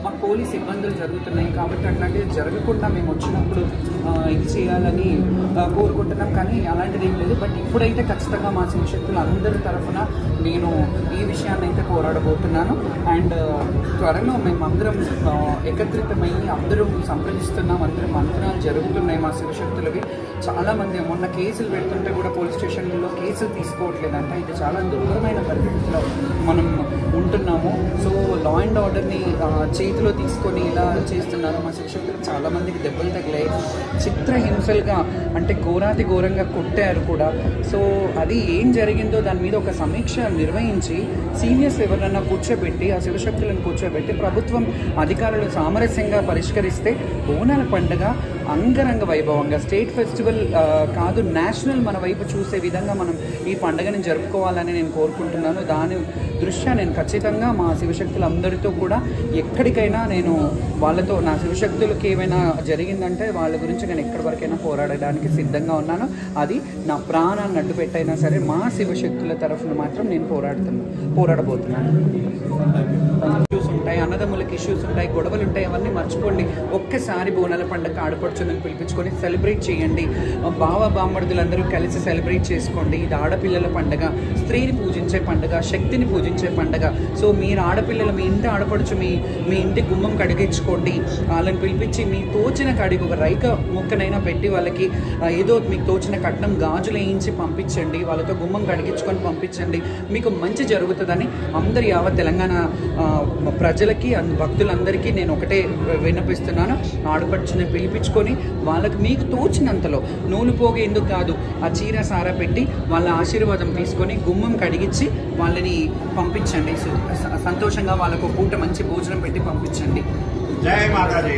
మాకు పోలీస్ ఇబ్బందులు జరుగుతున్నాయి కాబట్టి అట్లాంటివి జరగకుండా మేము వచ్చినప్పుడు ఇది చేయాలని కోరుకుంటున్నాం. కానీ అలాంటిది ఏం లేదు. బట్ ఇప్పుడైతే ఖచ్చితంగా మా శివశక్తులు అందరి తరఫున నేను ఈ విషయాన్ని అయితే పోరాడబోతున్నాను. అండ్ త్వరలో మేమందరం ఏకత్రితమై అందరం సంప్రదిస్తున్నాం, అందరం మంత్రాలు జరుగుతున్నాయి మా శివశక్తులవి. చాలామంది మొన్న కేసులు పెడుతుంటే కూడా పోలీస్ స్టేషన్లలో కేసులు తీసుకోవట్లేదంట. ఇది చాలా దుర్భరమైన పరిస్థితిలో మనం ఉంటున్నాము. సో లా అండ్ ఆర్డర్ని చేతిలో తీసుకొని ఇలా చేస్తున్నారు. మా శివశక్తులకు చాలామందికి దెబ్బలు తగిలాయి, చిత్రహింసలుగా అంటే ఘోరాతి ఘోరంగా కొట్టారు కూడా. సో అది ఏం జరిగిందో దాని మీద ఒక సమీక్ష నిర్వహించి సీనియర్స్ ఎవరైనా కూర్చోబెట్టి ఆ శివశక్తులను కూర్చోబెట్టి ప్రభుత్వం అధికారులు సామరస్యంగా పరిష్కరిస్తే బోనాల పండుగ అంగరంగ వైభవంగా స్టేట్ ఫెస్టివల్ కాదు నేషనల్ మన వైపు చూసే విధంగా మనం ఈ పండుగని జరుపుకోవాలని నేను కోరుకుంటున్నాను. దాని దృష్ట్యా నేను ఖచ్చితంగా మా శివశక్తులందరితో కూడా ఎక్కడికైనా నేను వాళ్ళతో నా శివశక్తులకి ఏమైనా జరిగిందంటే వాళ్ళ గురించి నేను ఎక్కడి వరకైనా పోరాడడానికి సిద్ధంగా ఉన్నాను. అది నా ప్రాణాన్ని అడ్డు పెట్టైనా సరే మా శివశక్తుల తరఫున మాత్రం నేను పోరాడబోతున్నాను. ఇష్యూస్ ఉంటాయి, అన్నదమ్ములకి ఇష్యూస్ ఉంటాయి, గొడవలు ఉంటాయి, అవన్నీ మర్చిపోండి. ఒక్కసారి బోనాల పండుగ ఆడపడుచులను పిలిపించుకొని సెలబ్రేట్ చేయండి. బావ బామ్మడుదులందరూ కలిసి సెలబ్రేట్ చేసుకోండి. ఇది ఆడపిల్లల పండుగ, స్త్రీని పూజించే పండుగ, శక్తిని పూజించే పండుగ. సో మీరు ఆడపిల్లలు మీ ఇంటి ఆడపడుచు మీ ఇంటి గుమ్మం కడిగించుకోండి. వాళ్ళని పిలిపించి మీ తోచిన కాడికి ఒక రైక ముక్కనైనా పెట్టి వాళ్ళకి ఏదో మీకు తోచిన కట్నం గాజులు వేయించి పంపించండి. వాళ్ళతో గుమ్మం కడిగించుకొని పంపించండి. మీకు మంచి జరుగుతుందని అందరి యావత్ తెలంగాణ ప్రజలకి భక్తులందరికీ నేను ఒకటే విన్నపిస్తున్నాను. ఆడపడుచుని పిలిపించుకొని వాళ్ళకి మీకు తోచినంతలో నూలు పోగే ఎందుకు కాదు ఆ చీర సారా పెట్టి వాళ్ళ ఆశీర్వాదం తీసుకొని గుమ్మం కడిగించి వాళ్ళని పంపించండి. సంతోషంగా వాళ్ళకు పూట మంచి భోజనం పెట్టి పంపించండి. జై మాతాజీ.